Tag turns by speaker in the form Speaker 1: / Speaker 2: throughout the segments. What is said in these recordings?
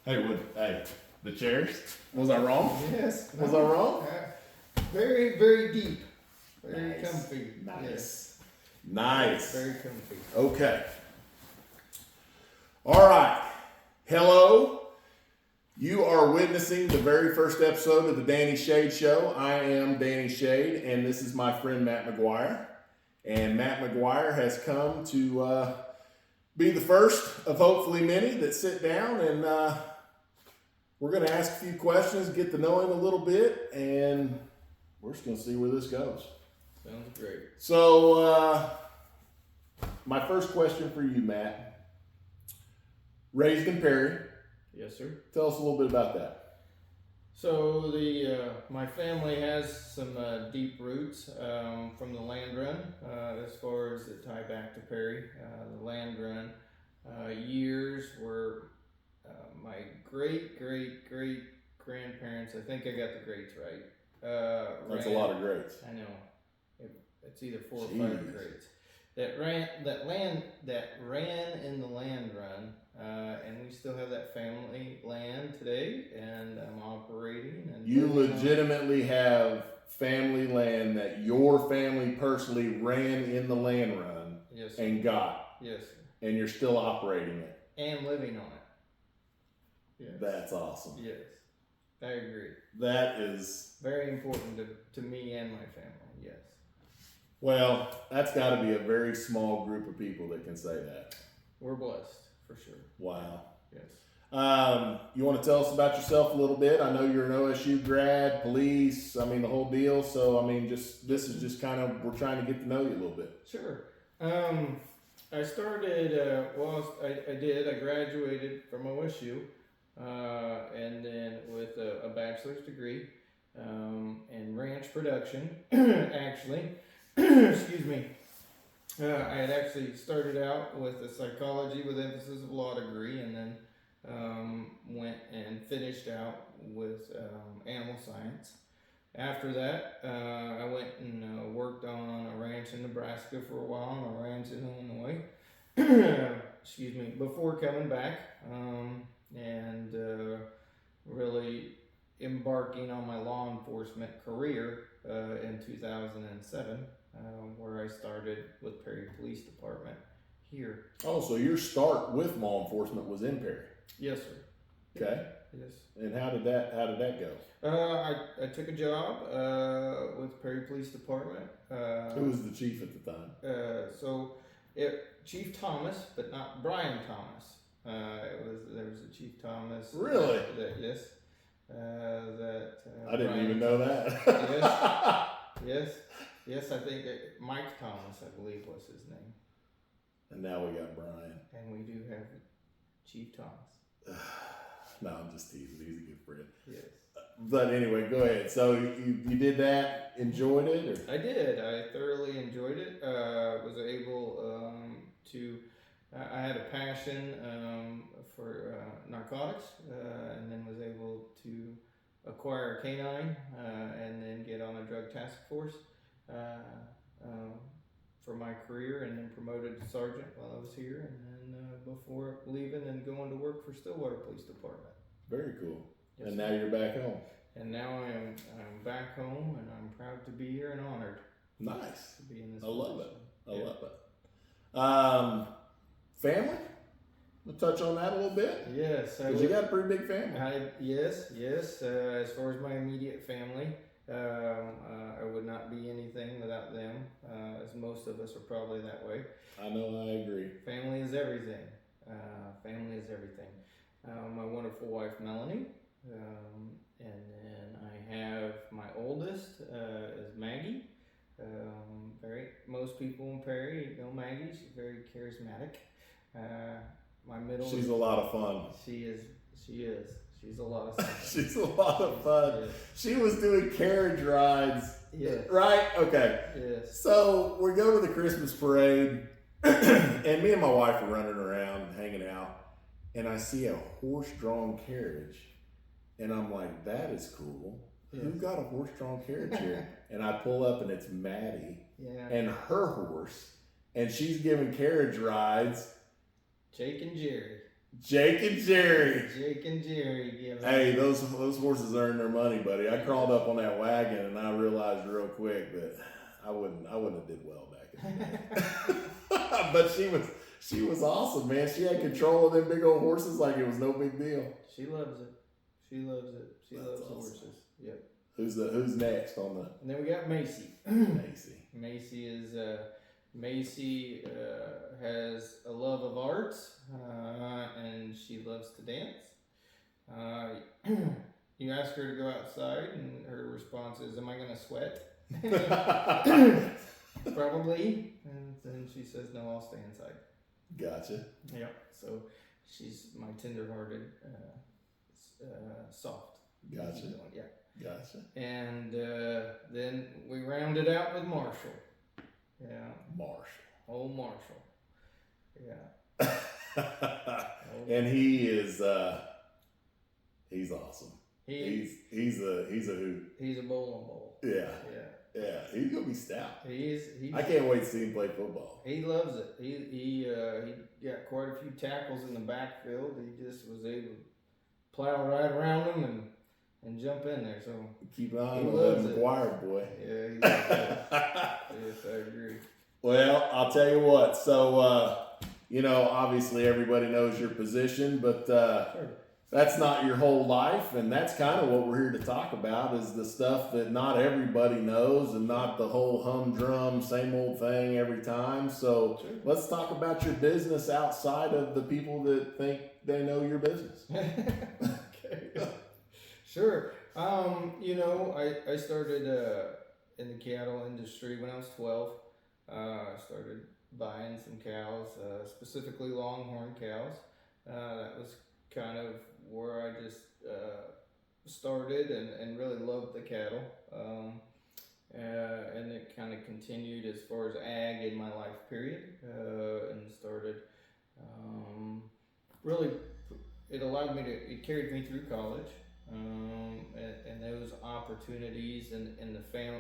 Speaker 1: Hey, the chairs? Was I wrong?
Speaker 2: Yes.
Speaker 1: Was I wrong?
Speaker 2: Very, very deep. Very
Speaker 1: Nice.
Speaker 2: comfy.
Speaker 1: Nice.
Speaker 2: Yes.
Speaker 1: Nice.
Speaker 2: Very comfy.
Speaker 1: Okay. All right. Hello. You are witnessing the very first episode of the Danny Shade Show. I am Danny Shade, and this is my friend Matt McGuire. And Matt McGuire has come to be the first of hopefully many that sit down, and we're going to ask a few questions, get to know him a little bit, and we're just going to see where this goes.
Speaker 2: Sounds great.
Speaker 1: So, my first question for you, Matt. Raised in Perry.
Speaker 2: Yes, sir.
Speaker 1: Tell us a little bit about that.
Speaker 2: So my family has some deep roots from the land run as far as that tie back to Perry. The land run years were my great grandparents. I think I got the greats right.
Speaker 1: That's a lot of greats.
Speaker 2: I know. It's either 4 or 5 greats that ran in the land run. And we still have that family land today, and I'm operating. And
Speaker 1: you legitimately have family land that your family personally ran in the land run,
Speaker 2: yes, sir.
Speaker 1: And got.
Speaker 2: Yes, sir.
Speaker 1: And you're still operating it.
Speaker 2: And living on it. Yes.
Speaker 1: That's awesome.
Speaker 2: Yes, I agree.
Speaker 1: That is
Speaker 2: very important to me and my family, yes.
Speaker 1: Well, that's got to be a very small group of people that can say that.
Speaker 2: We're blessed. For sure.
Speaker 1: Wow.
Speaker 2: Yes.
Speaker 1: You want to tell us about yourself a little bit? I know you're an OSU grad, police, the whole deal. So, this is just kind of, we're trying to get to know you a little bit.
Speaker 2: Sure. I started, I graduated from OSU, and then with a bachelor's degree, in ranch production, actually. Excuse me. I had actually started out with a psychology with emphasis of law degree, and then went and finished out with animal science. After that, I went and worked on a ranch in Nebraska for a while and a ranch in Illinois. Excuse me, before coming back and really embarking on my law enforcement career in 2007. Where I started with Perry Police Department here.
Speaker 1: Oh, so your start with law enforcement was in Perry?
Speaker 2: Yes, sir.
Speaker 1: Okay.
Speaker 2: Yes.
Speaker 1: And how did that go?
Speaker 2: I took a job with Perry Police Department.
Speaker 1: Who was the chief at the time?
Speaker 2: Chief Thomas, but not Brian Thomas. There was a Chief Thomas.
Speaker 1: Really?
Speaker 2: Yes.
Speaker 1: I didn't even know that.
Speaker 2: Yes. Yes, I think Mike Thomas, I believe, was his name.
Speaker 1: And now we got Brian.
Speaker 2: And we do have Chief Thomas.
Speaker 1: No, I'm just teasing. He's a good friend.
Speaker 2: Yes.
Speaker 1: But anyway, go ahead. So you did that, enjoyed it? Or?
Speaker 2: I did. I thoroughly enjoyed it. Was able I had a passion for narcotics, and then was able to acquire a canine, and then get on a drug task force. For my career, and then promoted to sergeant while I was here, and then before leaving and going to work for Stillwater Police Department.
Speaker 1: Very cool.
Speaker 2: Yes,
Speaker 1: and now you're back home.
Speaker 2: And now I'm back home, and I'm proud to be here and honored.
Speaker 1: Nice.
Speaker 2: To be in this.
Speaker 1: I love
Speaker 2: position.
Speaker 1: it. I love it. Family? We'll touch on that a little bit.
Speaker 2: Yes,
Speaker 1: because you got a pretty big family.
Speaker 2: Yes. As far as my immediate family. I would not be anything without them, as most of us are probably that way.
Speaker 1: I know, I agree.
Speaker 2: Family is everything. Family is everything. My wonderful wife, Melanie, and then I have my oldest is Maggie. Most people in Perry know Maggie. She's very charismatic. My middle.
Speaker 1: She's a lot of fun.
Speaker 2: She is. She's a lot of fun.
Speaker 1: She's a lot of fun. Yes. She was doing carriage rides.
Speaker 2: Yes.
Speaker 1: Right? Okay.
Speaker 2: Yes.
Speaker 1: So we go to the Christmas parade, and me and my wife are running around, hanging out, and I see a horse-drawn carriage, and I'm like, that is cool. Yes. Who got a horse-drawn carriage here? And I pull up, and it's Maddie and her horse, and she's giving carriage rides.
Speaker 2: Jake and Jerry.
Speaker 1: Jake and Jerry.
Speaker 2: Jake and Jerry. Yeah,
Speaker 1: Hey, those horses earn their money, buddy. I crawled up on that wagon and I realized real quick that I wouldn't have did well back in the day. But she was awesome, man. She had control of them big old horses like it was no big deal.
Speaker 2: She loves it. She loves it. She
Speaker 1: That's
Speaker 2: loves
Speaker 1: awesome.
Speaker 2: the horses. Yep.
Speaker 1: Who's next on the
Speaker 2: And then we got Macy.
Speaker 1: Macy?
Speaker 2: Macy is Macy has a love of arts, and she loves to dance. You ask her to go outside, and her response is, "Am I going to sweat?" Probably. And then she says, "No, I'll stay inside."
Speaker 1: Gotcha.
Speaker 2: Yeah. So she's my tender-hearted, soft.
Speaker 1: Gotcha.
Speaker 2: Yeah.
Speaker 1: Gotcha.
Speaker 2: And then we rounded out with Marshall. Yeah.
Speaker 1: Marshall.
Speaker 2: Old Marshall. Yeah.
Speaker 1: And he is he's awesome.
Speaker 2: He's
Speaker 1: He's a hoot.
Speaker 2: a bowling ball.
Speaker 1: Yeah.
Speaker 2: Yeah.
Speaker 1: Yeah. He's gonna be stout.
Speaker 2: He's
Speaker 1: I can't wait to see him play football.
Speaker 2: he loves it. He got quite a few tackles in the backfield. He just was able to plow right around them and jump in there. So
Speaker 1: Keep an eye
Speaker 2: He
Speaker 1: on
Speaker 2: loves
Speaker 1: that
Speaker 2: it.
Speaker 1: McGuire boy.
Speaker 2: yeah, he loves it. Yes, I agree.
Speaker 1: Well, I'll tell you what. So, obviously everybody knows your position, but
Speaker 2: Sure.
Speaker 1: that's not your whole life. And that's kind of what we're here to talk about is the stuff that not everybody knows and not the whole humdrum, same old thing every time. So
Speaker 2: Sure.
Speaker 1: let's talk about your business outside of the people that think they know your business.
Speaker 2: Okay. Sure. I started in the cattle industry when I was 12. I started buying some cows, specifically longhorn cows. That was kind of where I just started and really loved the cattle. And it kind of continued as far as ag in my life period, and started really, it carried me through college, and those opportunities and the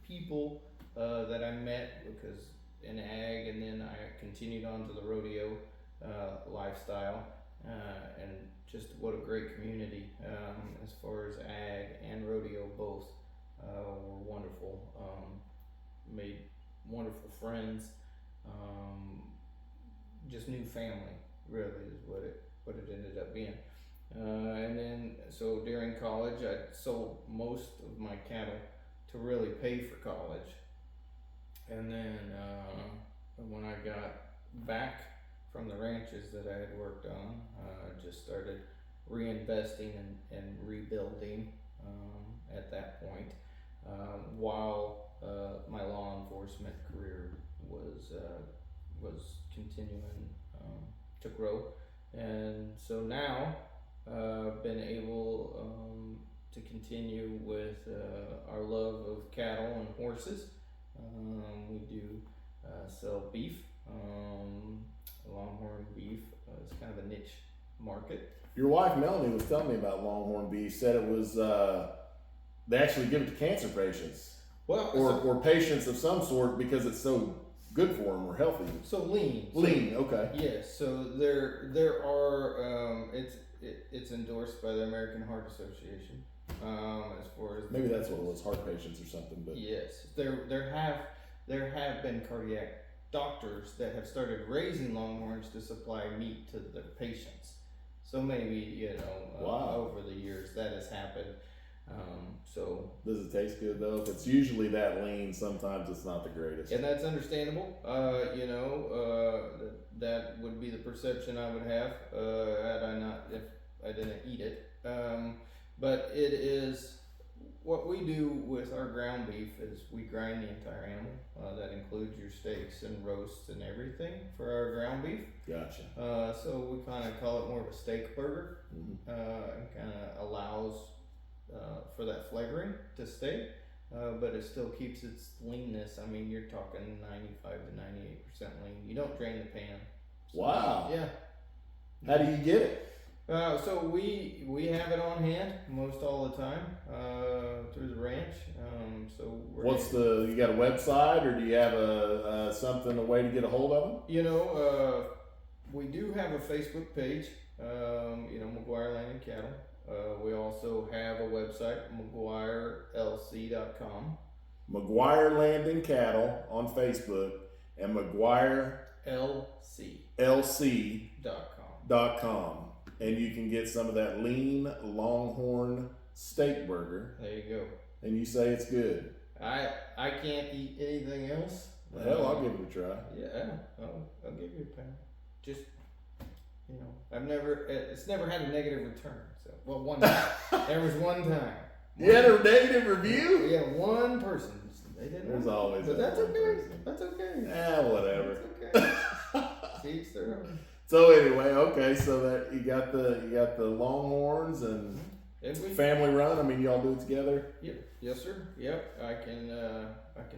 Speaker 2: people that I met because in ag, and then I continued on to the rodeo lifestyle, and just what a great community as far as ag and rodeo both were wonderful. Made wonderful friends, just new family really is what it ended up being. And then so during college I sold most of my cattle to really pay for college. And then when I got back from the ranches that I had worked on, I just started reinvesting and rebuilding at that point, while my law enforcement career was continuing to grow. And so now I've been able to continue with our love of cattle and horses. We do sell beef, longhorn beef. It's kind of a niche market.
Speaker 1: Your wife Melanie was telling me about longhorn beef. Said it was they actually give it to cancer patients
Speaker 2: Well,
Speaker 1: or patients of some sort because it's so good for them or healthy.
Speaker 2: so lean.
Speaker 1: Lean, okay.
Speaker 2: Yes. So there are it's endorsed by the American Heart Association. As far as
Speaker 1: Maybe that's what it was, heart patients or something. But
Speaker 2: yes, there have been cardiac doctors that have started raising longhorns to supply meat to their patients. So maybe
Speaker 1: Wow.
Speaker 2: over the years that has happened. So
Speaker 1: does it taste good though? If it's usually that lean, sometimes it's not the greatest.
Speaker 2: and that's understandable. That would be the perception I would have if I didn't eat it. But it is what we do with our ground beef is we grind the entire animal. That includes your steaks and roasts and everything for our ground beef.
Speaker 1: Gotcha.
Speaker 2: So we kind of call it more of a steak burger,
Speaker 1: Mm-hmm.
Speaker 2: and kind of allows for that flavoring to stay, but it still keeps its leanness. I mean, you're talking 95 to 98% lean. You don't drain the pan. So,
Speaker 1: Wow.
Speaker 2: Yeah.
Speaker 1: How do you get it?
Speaker 2: So we have it on hand most all the time through the ranch. So
Speaker 1: You got a website or do you have a way to get a hold of them?
Speaker 2: We do have a Facebook page, McGuire Land and Cattle. We also have a website, McGuireLC.com.
Speaker 1: McGuire Land and Cattle on Facebook and McGuire LC.com. And you can get some of that lean Longhorn steak burger.
Speaker 2: There you go.
Speaker 1: And you say it's good.
Speaker 2: I can't eat anything else.
Speaker 1: Hell, I'll give it a try.
Speaker 2: Yeah, I'll give you a pound. Just, it's never had a negative return. So, well, one time. There was one time.
Speaker 1: You had a negative review?
Speaker 2: Yeah, one person. They didn't.
Speaker 1: There's always
Speaker 2: but
Speaker 1: that
Speaker 2: that's
Speaker 1: one
Speaker 2: okay.
Speaker 1: person.
Speaker 2: That's okay.
Speaker 1: Whatever.
Speaker 2: That's okay. Each their own.
Speaker 1: So anyway, okay, so that you got the Longhorns and family run. I mean, y'all do it together.
Speaker 2: Yep. Yes, sir. Yep. I can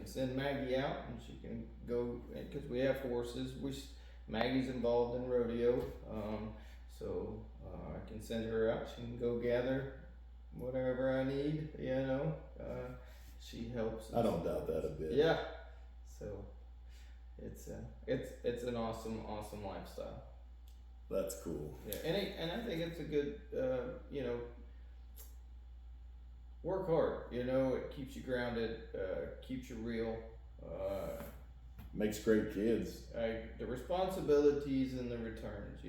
Speaker 2: send Maggie out and she can go because we have horses. Maggie's involved in rodeo, so I can send her out. She can go gather whatever I need. She helps.
Speaker 1: I don't doubt that a bit.
Speaker 2: Yeah. So it's an awesome lifestyle.
Speaker 1: That's cool.
Speaker 2: Yeah, and I think it's a good work hard. It keeps you grounded, keeps you real.
Speaker 1: Makes great kids.
Speaker 2: The responsibilities and the returns.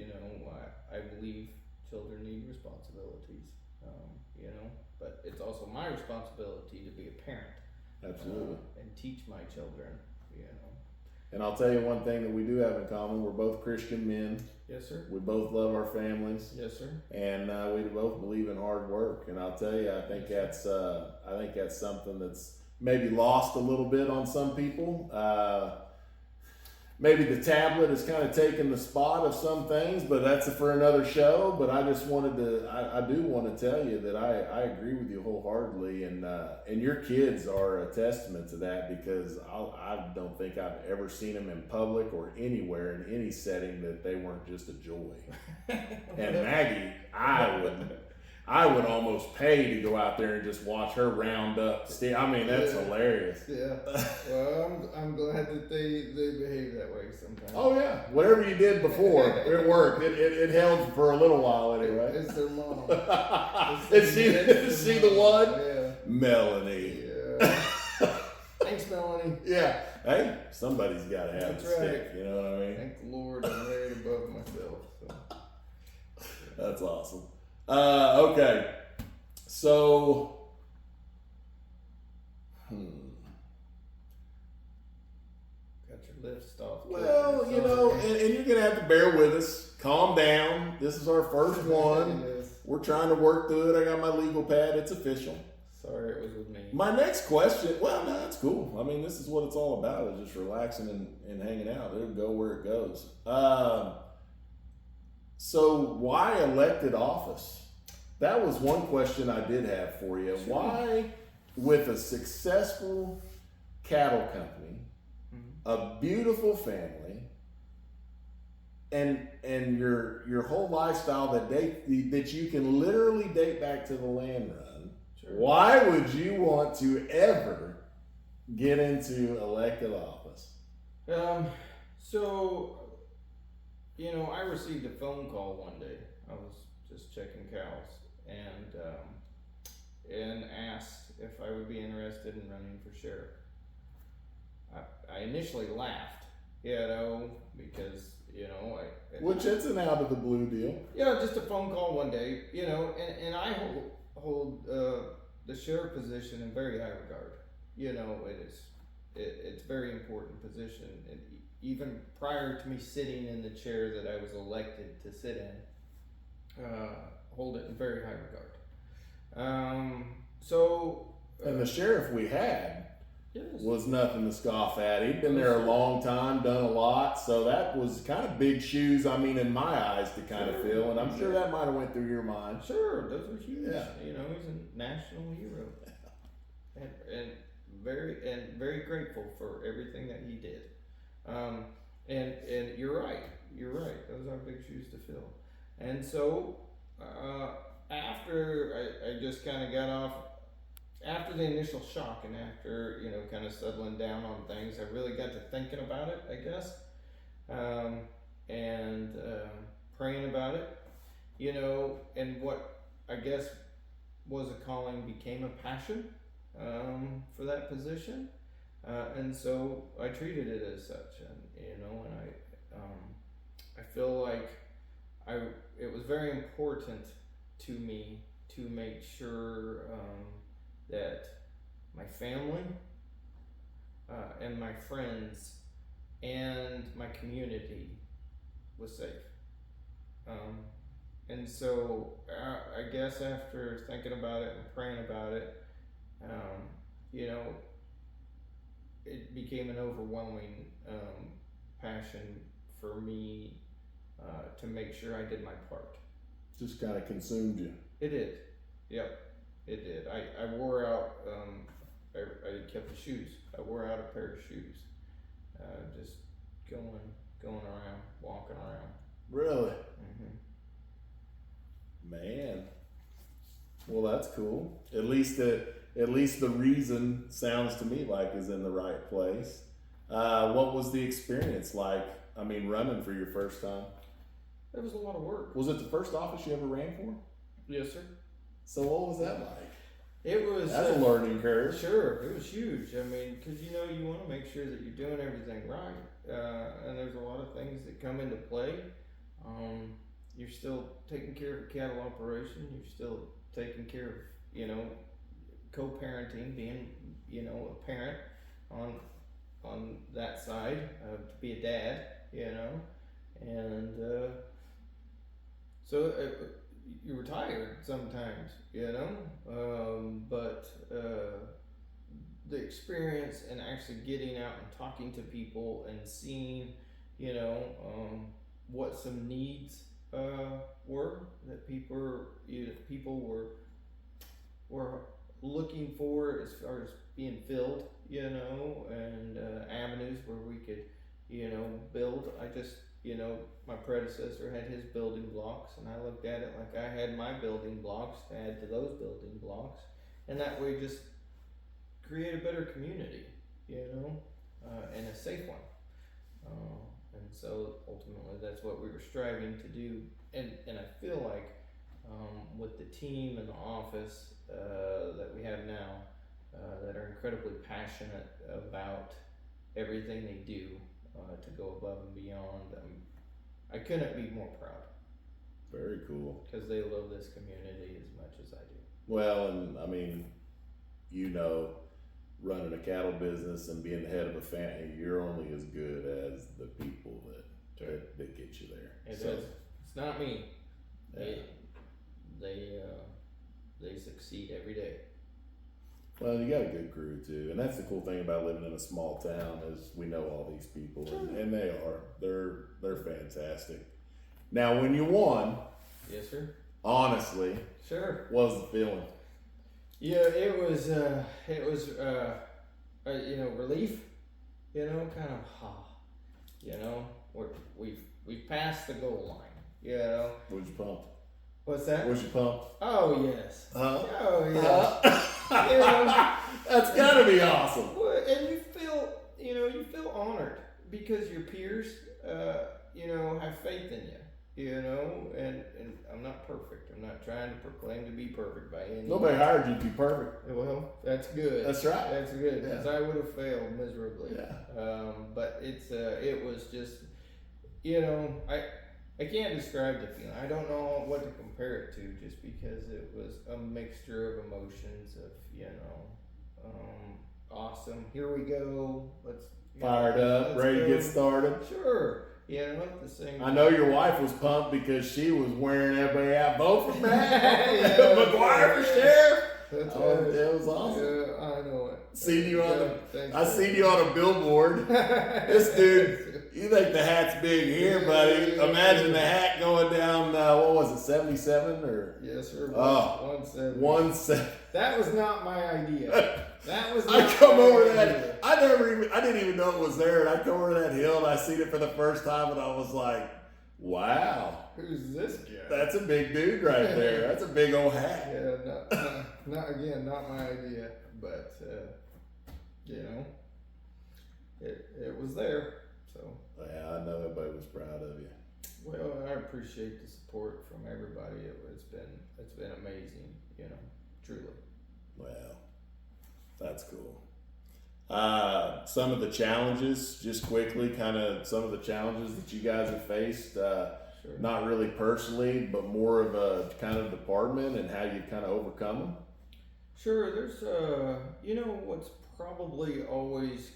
Speaker 2: I believe children need responsibilities. But it's also my responsibility to be a parent.
Speaker 1: Absolutely.
Speaker 2: And teach my children.
Speaker 1: And I'll tell you one thing that we do have in common. We're both Christian men.
Speaker 2: Yes, sir.
Speaker 1: We both love our families.
Speaker 2: Yes, sir.
Speaker 1: And we both believe in hard work. And I'll tell you, I think that's something that's maybe lost a little bit on some people. Maybe the tablet has kind of taken the spot of some things, but that's for another show. But I just wanted to, I do want to tell you that I agree with you wholeheartedly, and your kids are a testament to that because I don't think I've ever seen them in public or anywhere in any setting that they weren't just a joy. And Maggie, I would almost pay to go out there and just watch her round up. I mean, that's hilarious.
Speaker 2: Yeah. Well, I'm glad that they behave that way sometimes.
Speaker 1: Oh yeah. Whatever you did before, it worked. It held for a little while anyway.
Speaker 2: It's their mom.
Speaker 1: Is she the one?
Speaker 2: Yeah.
Speaker 1: Melanie.
Speaker 2: Yeah. Thanks, Melanie.
Speaker 1: Yeah. Hey, somebody's got to have
Speaker 2: That's
Speaker 1: the
Speaker 2: right.
Speaker 1: stick. You know what I mean?
Speaker 2: Thank the Lord I'm right above myself. So.
Speaker 1: That's awesome. Okay. So,
Speaker 2: got your list off.
Speaker 1: well, and you're going to have to bear with us. Calm down. This is our first one. We're trying to work through it. I got my legal pad. It's official.
Speaker 2: Sorry it was with me.
Speaker 1: My next question, well, no, it's cool. I mean, this is what it's all about, is just relaxing and hanging out. It'll go where it goes. So why elected office? That was one question I did have for you.
Speaker 2: Sure.
Speaker 1: Why, with a successful cattle company, a beautiful family, and your whole lifestyle that you can literally date back to the land run,
Speaker 2: Sure.
Speaker 1: why would you want to ever get into elected office?
Speaker 2: I received a phone call one day. I was just checking cows and asked if I would be interested in running for sheriff. I initially laughed, because
Speaker 1: Which it's an out of the blue deal.
Speaker 2: Yeah, just a phone call one day, and I hold the sheriff position in very high regard. It's a very important position. Even prior to me sitting in the chair that I was elected to sit in, hold it in very high regard.
Speaker 1: And the sheriff we had
Speaker 2: yes.
Speaker 1: was nothing to scoff at. He'd been there a long time, done a lot, so that was kind of big shoes, I mean, in my eyes to kind of fill, and I'm sure that might have went through your mind.
Speaker 2: Sure, those are huge.
Speaker 1: Yeah.
Speaker 2: He's a national hero, and very grateful for everything that he did. And you're right. Those are big shoes to fill. And so after I just kind of got off. After the initial shock and after, kind of settling down on things, I really got to thinking about it, I guess. and praying about it, and what I guess was a calling became a passion for that position, and so I treated it as such, and I feel like it was very important to me to make sure that my family and my friends and my community was safe. And so I guess after thinking about it and praying about it, it became an overwhelming passion for me to make sure I did my part.
Speaker 1: Just kind of consumed you.
Speaker 2: It did. Yep, it did. I wore out, I kept the shoes. I wore out a pair of shoes. Just going around, walking around.
Speaker 1: Really?
Speaker 2: Mm-hmm.
Speaker 1: Man. Well, that's cool. At least the reason sounds to me like is in the right place. What was the experience like? I mean, running for your first time.
Speaker 2: It was a lot of work.
Speaker 1: Was it the first office you ever ran for?
Speaker 2: Yes, sir.
Speaker 1: So what was that like?
Speaker 2: It was.
Speaker 1: That's a learning curve.
Speaker 2: Sure, it was huge. I mean, because you want to make sure that you're doing everything right, and there's a lot of things that come into play. You're still taking care of a cattle operation. You're still taking care of co-parenting, being a parent on that side, to be a dad, and so you were tired sometimes, but the experience and actually getting out and talking to people and seeing, what some needs were that people were looking for as far as being filled, and avenues where we could, build. I just, my predecessor had his building blocks, and I looked at it like I had my building blocks to add to those building blocks, and that way just create a better community, and a safe one. And so ultimately that's what we were striving to do, and I feel like with the team and the office that we have now, that are incredibly passionate about everything they do to go above and beyond, I couldn't be more proud.
Speaker 1: Very cool.
Speaker 2: Because they love this community as much as I do.
Speaker 1: Well, and I mean, running a cattle business and being the head of a family, you're only as good as the people that get you there.
Speaker 2: It is. It's not me.
Speaker 1: Yeah.
Speaker 2: They succeed every day.
Speaker 1: Well, you got a good crew too, and that's the cool thing about living in a small town is we know all these people, and they're fantastic. Now, when you won,
Speaker 2: yes, sir.
Speaker 1: Honestly,
Speaker 2: sure.
Speaker 1: What was the feeling?
Speaker 2: Yeah, it was relief, kind of, we've passed the goal line,
Speaker 1: Was you pumped?
Speaker 2: What's that?
Speaker 1: Was you pumped?
Speaker 2: Oh yes.
Speaker 1: Huh?
Speaker 2: Oh yeah.
Speaker 1: That's gotta be awesome.
Speaker 2: And you feel honored because your peers, have faith in you, and I'm not perfect. I'm not trying to proclaim to be perfect by any means.
Speaker 1: Nobody hired you to be perfect.
Speaker 2: Well, that's good.
Speaker 1: That's right.
Speaker 2: That's good, because I would have failed miserably.
Speaker 1: Yeah.
Speaker 2: But it was just, I can't describe the feeling. I don't know what to compare it to, just because it was a mixture of emotions of, awesome. Here we go. Let's
Speaker 1: Fired up, ready to get started.
Speaker 2: Sure. At the same time.
Speaker 1: I know your wife was pumped because she was wearing everybody out. Vote for Matt McGuire for sheriff. It was awesome.
Speaker 2: Yeah, I know it.
Speaker 1: I seen you on a billboard. This dude, you think the hat's big here, buddy? Imagine the hat going down. What was it, 77 or?
Speaker 2: Yes, sir.
Speaker 1: 170. 170.
Speaker 2: That was not my idea. That was.
Speaker 1: I come over that. I didn't even know it was there, and I come over that hill and I seen it for the first time, and I was like, "Wow,
Speaker 2: who's this guy?
Speaker 1: That's a big dude right there. That's a big old hat."
Speaker 2: Yeah, not my idea, but it was there. So
Speaker 1: yeah, I know everybody was proud of you.
Speaker 2: Well, I appreciate the support from everybody. It's been amazing, truly.
Speaker 1: Well, that's cool. Some of the challenges, just quickly, kind of some of the challenges that you guys have faced,
Speaker 2: Sure.
Speaker 1: not really personally, but more of a kind of department and how you kind of overcome them.
Speaker 2: Sure, there's what's probably always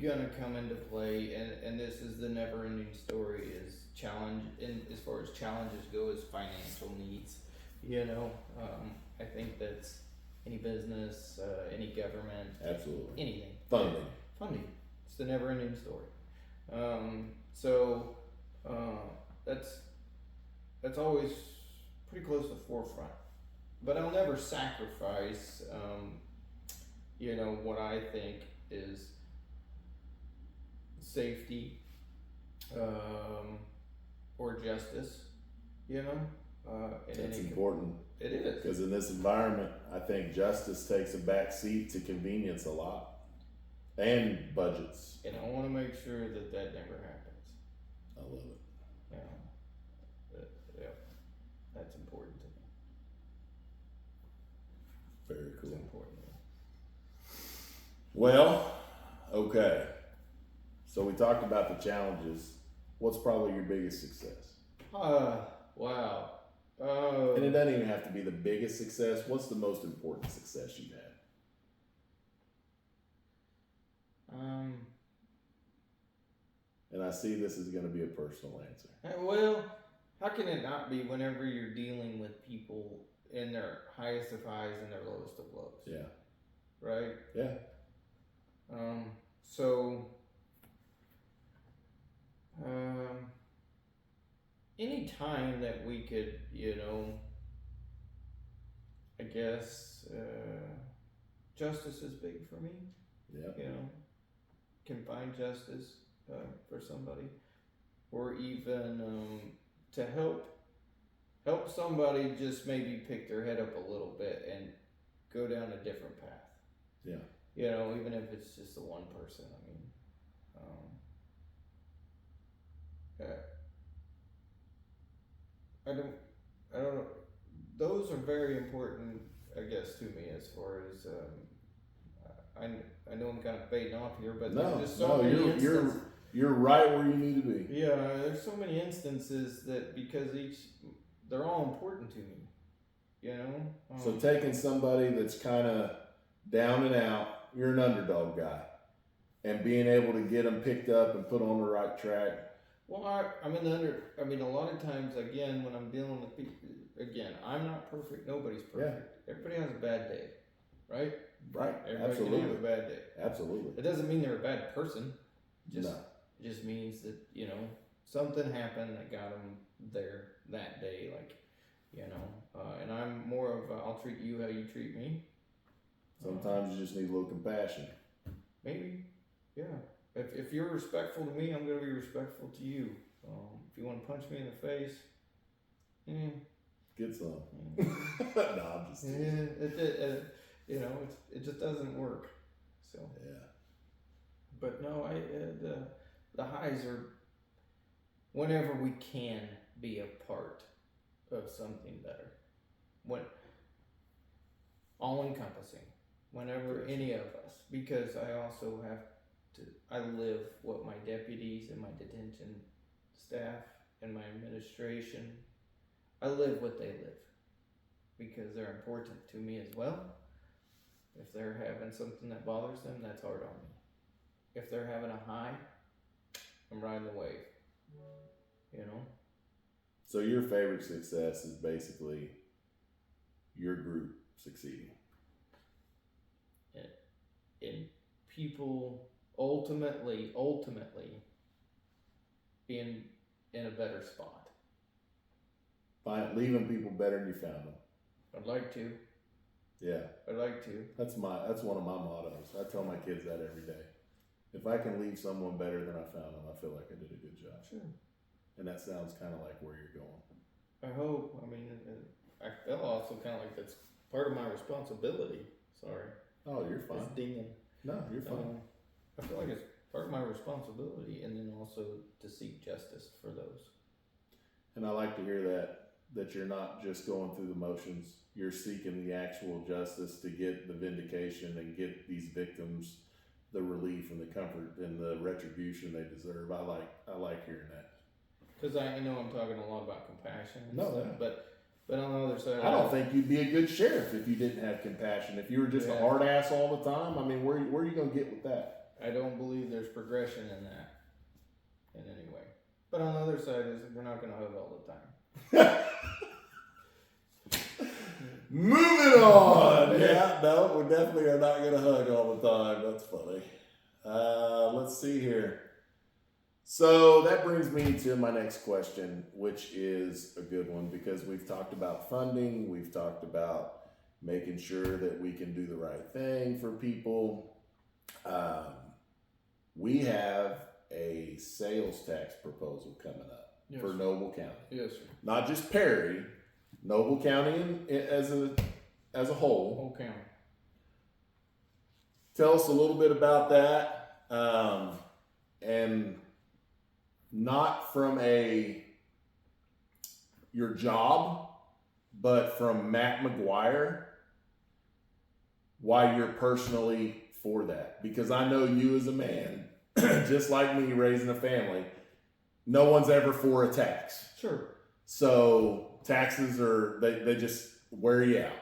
Speaker 2: gonna come into play, and this is the never-ending story, is challenge. And as far as challenges go, is financial needs. I think that's any business, any government,
Speaker 1: Absolutely.
Speaker 2: anything.
Speaker 1: Funding.
Speaker 2: It's the never-ending story. So that's always pretty close to the forefront. But I'll never sacrifice, what I think is safety, or justice, in
Speaker 1: That's
Speaker 2: any.
Speaker 1: important
Speaker 2: It is.
Speaker 1: because in this environment, I think justice takes a back seat to convenience a lot and budgets.
Speaker 2: And I want to make sure that never happens.
Speaker 1: I love it.
Speaker 2: Yeah, that's important to me.
Speaker 1: Very
Speaker 2: It's
Speaker 1: cool.
Speaker 2: important to me.
Speaker 1: Well, okay. So we talked about the challenges. What's probably your biggest success?
Speaker 2: Wow.
Speaker 1: And it doesn't even have to be the biggest success. What's the most important success you've had? And I see this is going to be a personal answer.
Speaker 2: Well, how can it not be whenever you're dealing with people in their highest of highs and their lowest of lows?
Speaker 1: Yeah.
Speaker 2: Right?
Speaker 1: Yeah.
Speaker 2: So, any time that we could, I guess, justice is big for me.
Speaker 1: Yeah.
Speaker 2: Can find justice for somebody, or even to help somebody just maybe pick their head up a little bit and go down a different path.
Speaker 1: Yeah.
Speaker 2: Even if it's just the one person. I mean, I don't know. Those are very important, I guess, to me as far as I know I'm kind of fading off here, but there's just so many instances.
Speaker 1: You're right where you need to be.
Speaker 2: Yeah, there's so many instances that because they're all important to me.
Speaker 1: So taking somebody that's kind of down and out, you're an underdog guy, and being able to get them picked up and put on the right track.
Speaker 2: Well, a lot of times, again, when I'm dealing with people, again, I'm not perfect. Nobody's perfect. Yeah. Everybody has a bad day, right?
Speaker 1: Right.
Speaker 2: Everybody
Speaker 1: Absolutely.
Speaker 2: can have a bad day.
Speaker 1: Absolutely.
Speaker 2: It doesn't mean they're a bad person.
Speaker 1: No.
Speaker 2: It just means that, something happened that got them there that day, and I'm more of I'll treat you how you treat me.
Speaker 1: Sometimes you just need a little compassion.
Speaker 2: Maybe, yeah. If you're respectful to me, I'm going to be respectful to you. If you want to punch me in the face,
Speaker 1: get some. No, I'm just kidding.
Speaker 2: It just doesn't work. So
Speaker 1: yeah.
Speaker 2: But no, the highs are whenever we can be a part of something better, when all encompassing. Whenever any of us, because I also have I live what my deputies and my detention staff and my administration, I live what they live because they're important to me as well. If they're having something that bothers them, that's hard on me. If they're having a high, I'm riding the wave,
Speaker 1: So your favorite success is basically your group succeeding.
Speaker 2: And people ultimately being in a better spot.
Speaker 1: Leaving people better than you found them.
Speaker 2: I'd like to.
Speaker 1: Yeah.
Speaker 2: I'd like to.
Speaker 1: That's one of my mottos. I tell my kids that every day. If I can leave someone better than I found them, I feel like I did a good job.
Speaker 2: Sure.
Speaker 1: And that sounds kind of like where you're going.
Speaker 2: I hope. I feel also kind of like that's part of my responsibility. Sorry.
Speaker 1: Oh, you're fine.
Speaker 2: It's dinging.
Speaker 1: No, you're fine.
Speaker 2: I feel like it's part of my responsibility, and then also to seek justice for those.
Speaker 1: And I like to hear that you're not just going through the motions. You're seeking the actual justice to get the vindication and get these victims the relief and the comfort and the retribution they deserve. I like hearing that.
Speaker 2: Because I know I'm talking a lot about compassion and
Speaker 1: No,
Speaker 2: stuff,
Speaker 1: yeah.
Speaker 2: but on the other side,
Speaker 1: I don't think you'd be a good sheriff if you didn't have compassion. If you were just a hard ass all the time, I mean, where are you going to get with that?
Speaker 2: I don't believe there's progression in that in any way. But on the other side is we're not going to hug all the time.
Speaker 1: Moving on. Yeah, no, we definitely are not going to hug all the time. That's funny. Let's see here. So that brings me to my next question, which is a good one because we've talked about funding. We've talked about making sure that we can do the right thing for people. We have a sales tax proposal coming up for Noble County.
Speaker 2: Yes, sir.
Speaker 1: Not just Perry, Noble County as a whole.
Speaker 2: Whole county.
Speaker 1: Tell us a little bit about that, and not from your job, but from Matt McGuire, why you're personally for that. Because I know you as a man, just like me raising a family, no one's ever for a tax.
Speaker 2: Sure.
Speaker 1: So taxes they just wear you out.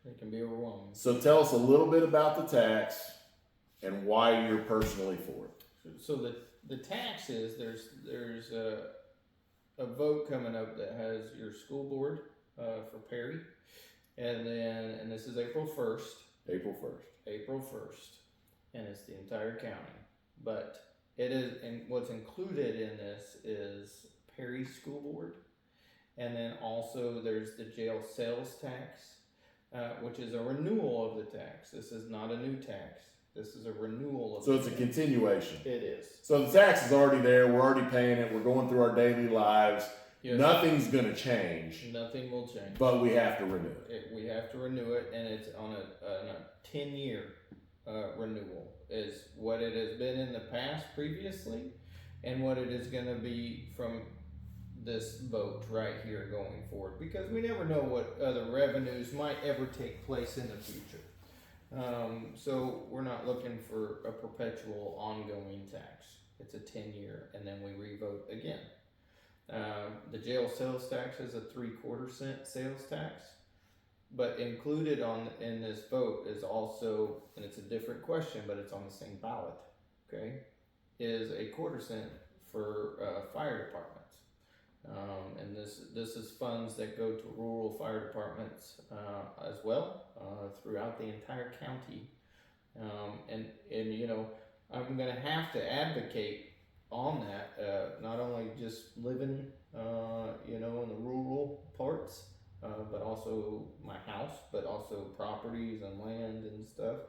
Speaker 2: They can be overwhelming.
Speaker 1: So tell us a little bit about the tax and why you're personally for it.
Speaker 2: So the taxes, there's a vote coming up that has your school board for Perry, and this is April 1st.
Speaker 1: April 1st.
Speaker 2: April 1st, and it's the entire county. But it is, and what's included in this is Perry School Board, and then also there's the jail sales tax, which is a renewal of the tax. This is not a new tax. This is a renewal of
Speaker 1: So it's a continuation.
Speaker 2: It is.
Speaker 1: So the tax is already there. We're already paying it. We're going through our daily lives.
Speaker 2: Yes.
Speaker 1: Nothing's going to change.
Speaker 2: Nothing will change.
Speaker 1: But we have to renew it.
Speaker 2: We have to renew it, and it's on a 10-year renewal is what it has been in the past previously, and what it is going to be from this vote right here going forward, because we never know what other revenues might ever take place in the future. So we're not looking for a perpetual ongoing tax. It's a 10-year, and then we revote again. The jail sales tax is a 3/4 cent sales tax, but included in this vote is also, and it's a different question, but it's on the same ballot, okay, is a 1/4 cent for fire departments. And this is funds that go to rural fire departments as well throughout the entire county. And you know, I'm going to have to advocate on that, not only just living, you know, in the rural parts, but also my house, but also properties and land and stuff.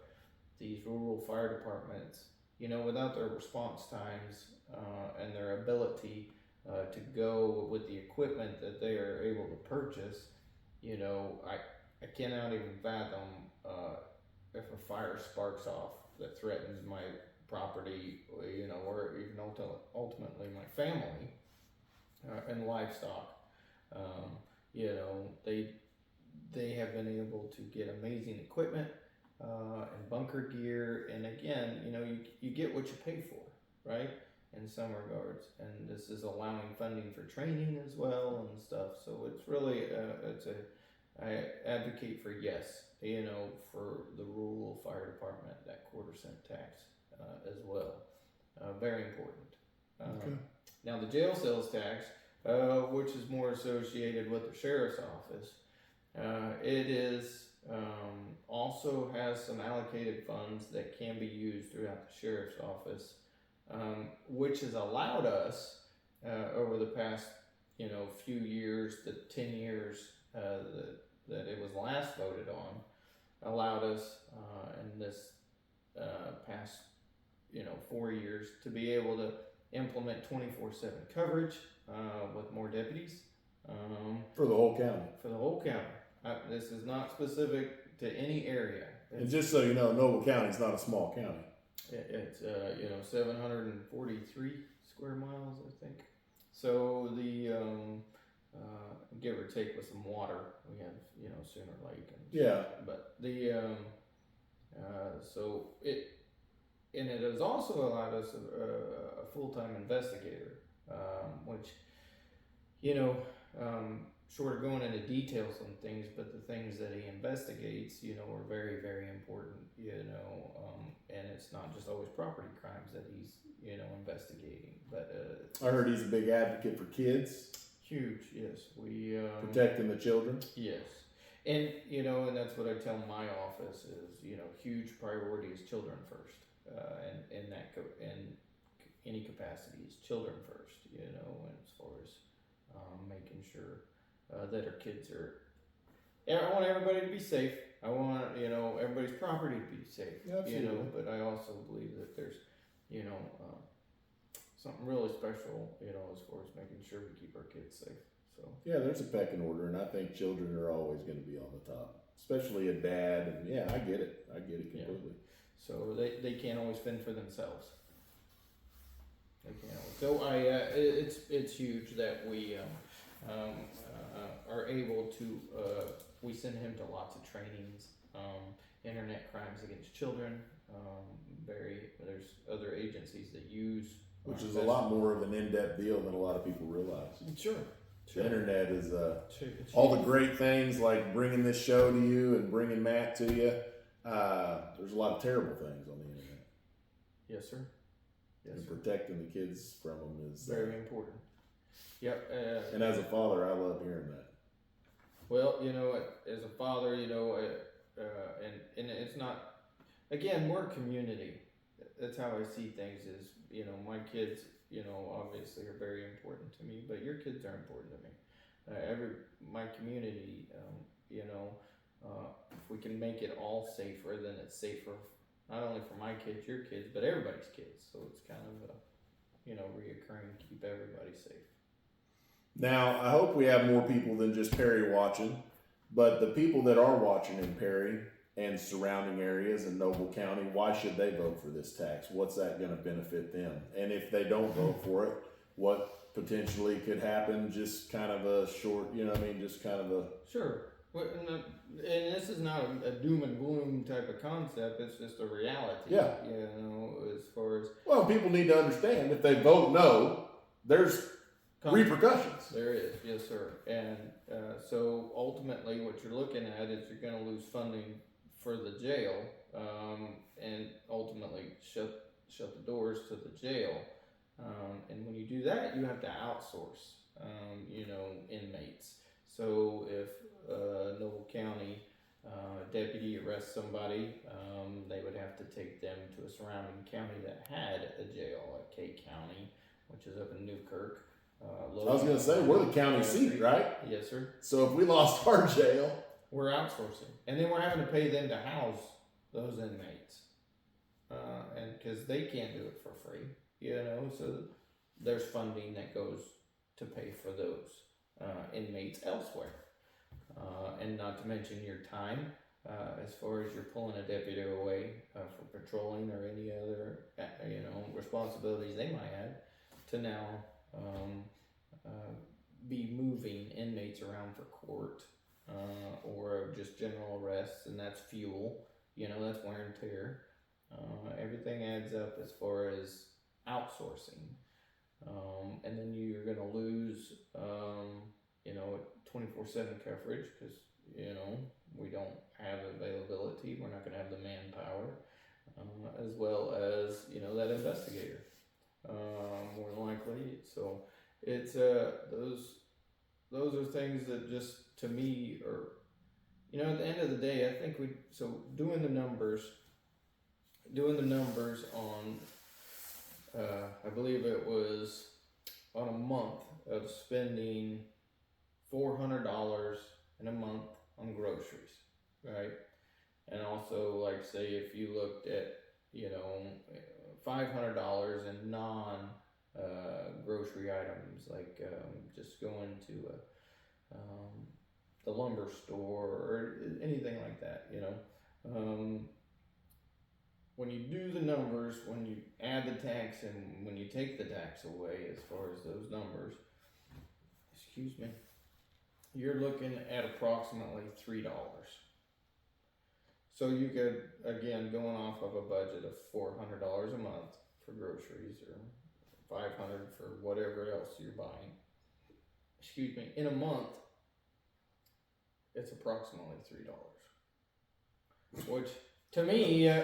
Speaker 2: These rural fire departments, you know, without their response times and their ability to go with the equipment that they are able to purchase, you know, I cannot even fathom if a fire sparks off that threatens my property, you know, or even ultimately my family and livestock. You know, they have been able to get amazing equipment and bunker gear, and again, you know, you get what you pay for, right? In some regards, and this is allowing funding for training as well and stuff. So it's really I advocate for yes, you know, for the rural fire department, that 1/4 cent tax as well, very important.
Speaker 1: Okay.
Speaker 2: Now the jail sales tax, which is more associated with the sheriff's office, it is also has some allocated funds that can be used throughout the sheriff's office. Which has allowed us over the past, you know, few years, the 10 years that it was last voted on, allowed us in this past, you know, 4 years to be able to implement 24/7 coverage with more deputies
Speaker 1: For the whole county.
Speaker 2: For the whole county. This is not specific to any area.
Speaker 1: And just so you know, Noble County is not a small county.
Speaker 2: It's you know, 743 square miles, I think. So give or take with some water. We have, Sooner Lake.
Speaker 1: Yeah.
Speaker 2: But so it has also allowed us a full-time investigator, which, short of going into details on things, but the things that he investigates, are very, very important, and it's not just always property crimes that he's, investigating, but
Speaker 1: I heard he's a big advocate for kids,
Speaker 2: huge, yes. We
Speaker 1: protecting the children.
Speaker 2: yes, and and that's what I tell my office is, huge priority is children first, and in any capacity is children first, and as far as making sure that our kids are. I want everybody to be safe. I want everybody's property to be safe.
Speaker 1: Absolutely.
Speaker 2: But I also believe that there's something really special as far as making sure we keep our kids safe. So
Speaker 1: yeah, there's a pecking order, and I think children are always going to be on the top, especially a dad. And yeah, I get it completely.
Speaker 2: So they can't always fend for themselves. They can't always. So it's huge that we are able to. We send him to lots of trainings, internet crimes against children. There's other agencies that use,
Speaker 1: which is a lot more of an in-depth deal than a lot of people realize.
Speaker 2: Sure.
Speaker 1: The internet is
Speaker 2: It's
Speaker 1: all the great things like bringing this show to you and bringing Matt to you. There's a lot of terrible things on the internet.
Speaker 2: Yes, sir. Yes,
Speaker 1: and
Speaker 2: sir.
Speaker 1: protecting the kids from them is
Speaker 2: very important. Yep.
Speaker 1: And as a father, I love hearing that.
Speaker 2: Well, as a father, and it's not. Again, we're a community. That's how I see things. Is my kids, obviously are very important to me, but your kids are important to me. My community, if we can make it all safer, then it's safer not only for my kids, your kids, but everybody's kids. So it's kind of reoccurring to keep everybody safe.
Speaker 1: Now, I hope we have more people than just Perry watching, but the people that are watching in Perry and surrounding areas in Noble County, why should they vote for this tax? What's that going to benefit them? And if they don't vote for it, what potentially could happen? Just kind of a short, just kind of a...
Speaker 2: Sure. And this is not a doom and gloom type of concept. It's just a reality.
Speaker 1: Yeah.
Speaker 2: As far as...
Speaker 1: Well, people need to understand if they vote no, there's repercussions.
Speaker 2: There is, yes, sir. And so ultimately what you're looking at is you're going to lose funding for the jail, and ultimately shut the doors to the jail. And when you do that, you have to outsource, inmates. So if Noble County deputy arrests somebody, they would have to take them to a surrounding county that had a jail, like K County, which is up in Newkirk.
Speaker 1: I was going to say, we're the county seat, right?
Speaker 2: Yes, sir.
Speaker 1: So if we lost our jail...
Speaker 2: We're outsourcing. And then we're having to pay them to house those inmates. And because they can't do it for free, so there's funding that goes to pay for those inmates elsewhere. And not to mention your time, as far as you're pulling a deputy away for patrolling or any other, responsibilities they might have, to now be moving inmates around for court. Or just general arrests, and that's fuel, that's wear and tear. Everything adds up as far as outsourcing. And then you're going to lose, 24/7 coverage because, we don't have availability. We're not going to have the manpower, as well as, that investigator, more than likely. So it's, those are things that just, to me, are, at the end of the day, I think doing the numbers on, I believe it was on a month of spending $400 in a month on groceries, right? And also, like, say, if you looked at, $500 in grocery items, like just going to the lumber store or anything like that, when you do the numbers, when you add the tax and when you take the tax away, as far as those numbers, excuse me, you're looking at approximately $3. So you could, again, going off of a budget of $400 a month for groceries or $500 for whatever else you're buying. Excuse me, in a month, it's approximately $3. Which, to me, I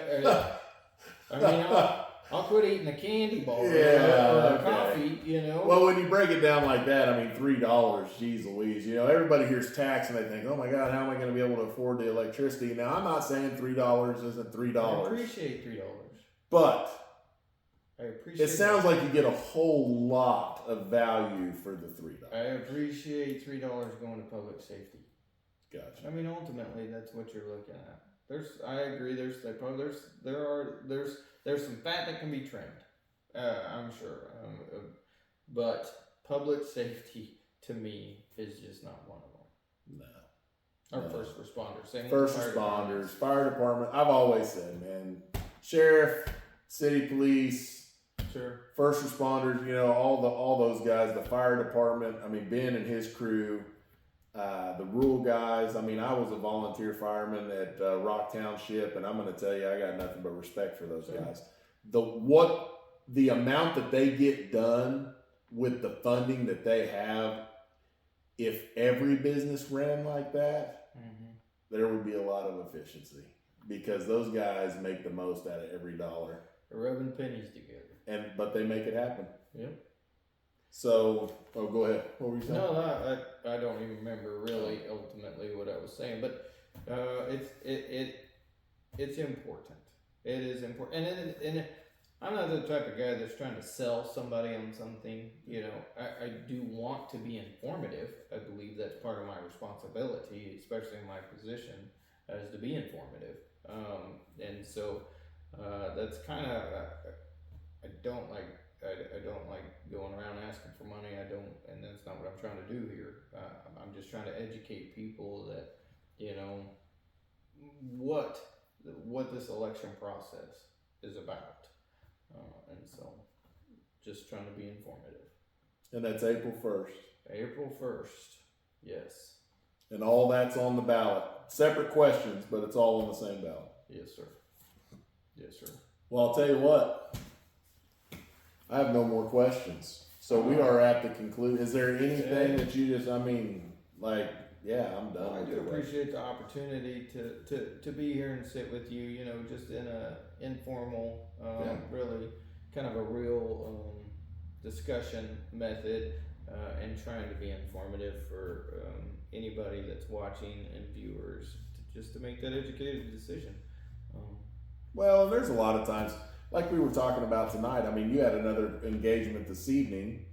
Speaker 2: mean, I'll quit eating a candy bar or a coffee, you know.
Speaker 1: Well, when you break it down like that, I mean, $3, geez Louise. You know, everybody hears tax and they think, oh my God, how am I going to be able to afford the electricity? Now, I'm not saying $3 isn't $3.
Speaker 2: I appreciate $3.
Speaker 1: But
Speaker 2: I appreciate
Speaker 1: it sounds like you get a whole lot of value for the $3.
Speaker 2: I appreciate $3 going to public safety.
Speaker 1: Gotcha.
Speaker 2: I mean, ultimately, that's what you're looking at. I agree. There's some fat that can be trimmed. I'm sure. But public safety to me is just not one of them.
Speaker 1: No.
Speaker 2: Or first responders. Same
Speaker 1: First
Speaker 2: with
Speaker 1: responders, fire department. I've always said, man, sheriff, city police,
Speaker 2: Sure.
Speaker 1: first responders. You know, all those guys. The fire department. I mean, Ben and his crew. The rural guys. I mean, I was a volunteer fireman at Rock Township, and I'm going to tell you, I got nothing but respect for those guys. The amount that they get done with the funding that they have, if every business ran like that, there would be a lot of efficiency because those guys make the most out of every dollar.
Speaker 2: They're rubbing pennies together.
Speaker 1: But they make it happen.
Speaker 2: Yep.
Speaker 1: So, go ahead. What were you saying?
Speaker 2: No, I don't even remember really ultimately what I was saying, but it's important. It is important, and I'm not the type of guy that's trying to sell somebody on something. You know, I do want to be informative. I believe that's part of my responsibility, especially in my position, as to be informative. And so that's kind of I don't like going around asking for money. And that's not what I'm trying to do here. I'm just trying to educate people that, you know, what this election process is about. And so just trying to be informative.
Speaker 1: And that's April 1st.
Speaker 2: April 1st. Yes.
Speaker 1: And all that's on the ballot. Separate questions, but it's all on the same ballot.
Speaker 2: Yes, sir. Yes, sir.
Speaker 1: Well, I'll tell you what. I have no more questions. So we are at the conclusion. Is there anything that you just, I'm done.
Speaker 2: I do appreciate the opportunity to be here and sit with you, you know, just in a informal, really kind of a real discussion method, and trying to be informative for anybody that's watching and viewers just to make that educated decision.
Speaker 1: Well, there's a lot of times, like we were talking about tonight. I mean, you had another engagement this evening,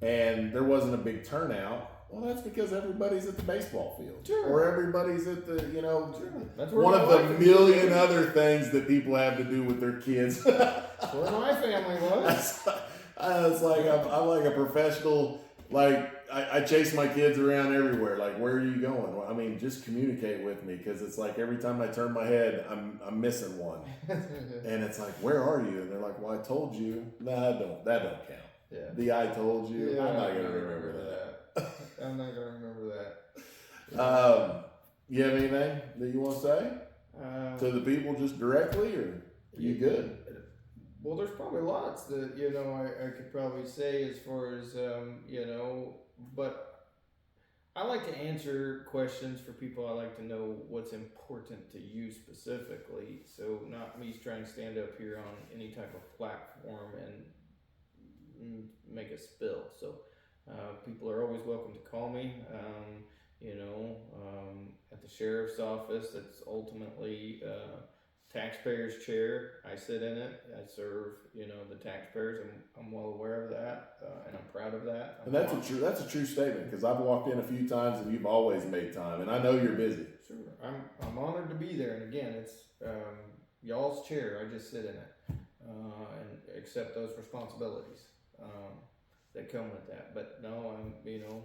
Speaker 1: and there wasn't a big turnout. Well, that's because everybody's at the baseball field,
Speaker 2: Sure.
Speaker 1: or everybody's at the, you know,
Speaker 2: That's where
Speaker 1: one
Speaker 2: my
Speaker 1: of the
Speaker 2: wife
Speaker 1: million other things that people have to do with their kids.
Speaker 2: That's where my family was.
Speaker 1: It's like I'm like a professional. Like I chase my kids around everywhere. Like, where are you going? Well, I mean, just communicate with me, because it's like every time I turn my head, I'm missing one, and it's like, where are you? And they're like, well, I told you. Nah, that don't count.
Speaker 2: Yeah.
Speaker 1: The I told you.
Speaker 2: Yeah,
Speaker 1: I'm not gonna remember that.
Speaker 2: I'm not gonna remember that.
Speaker 1: You have anything that you want to say to the people just directly, or are you good?
Speaker 2: Well, there's probably lots that, you know, I could probably say as far as, you know, but I like to answer questions for people. I like to know what's important to you specifically. So not me trying to stand up here on any type of platform and make a spill. So people are always welcome to call me. You know, at the sheriff's office, that's ultimately taxpayers' chair. I sit in it. I serve, you know, the taxpayers. I'm well aware of that, and I'm proud of that.
Speaker 1: And that's a true statement, because I've walked in a few times and you've always made time, and I know you're busy.
Speaker 2: Sure, I'm honored to be there. And again, it's y'all's chair. I just sit in it and accept those responsibilities that come with that. But no, you know,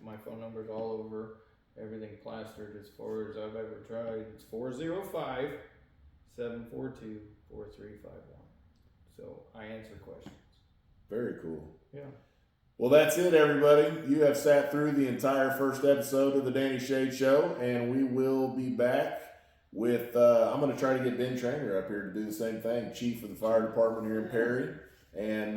Speaker 2: my phone number's all over. Everything plastered as far as I've ever tried. It's 405-742-4351. So I answer questions.
Speaker 1: Very cool.
Speaker 2: Yeah.
Speaker 1: Well, that's it, everybody. You have sat through the entire first episode of the Danny Shade Show, and we will be back with, I'm going to try to get Ben Trainer up here to do the same thing, chief of the fire department here in Perry, and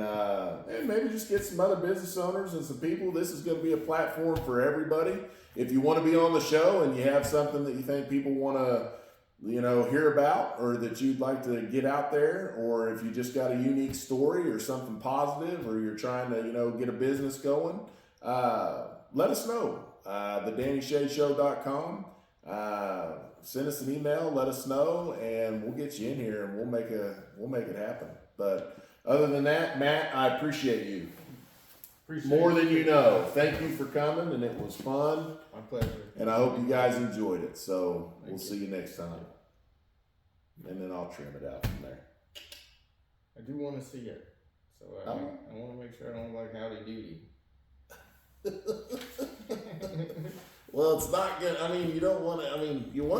Speaker 1: maybe just get some other business owners and some people. This is going to be a platform for everybody. If you want to be on the show and you have something that you think people want to, hear about, or that you'd like to get out there, or if you just got a unique story or something positive, or you're trying to, get a business going, let us know. TheDannyShadeShow.com. Send us an email, let us know, and we'll get you in here and we'll make it happen. But other than that, Matt, I appreciate you. More than you know. Thank you for coming, and it was fun.
Speaker 2: My pleasure.
Speaker 1: And I hope you guys enjoyed it. So we'll see you next time. And then I'll trim it out from there.
Speaker 2: I do want to see it. So I want to make sure I don't like Howdy Doody.
Speaker 1: Well, it's not good. I mean, you don't want to, you want to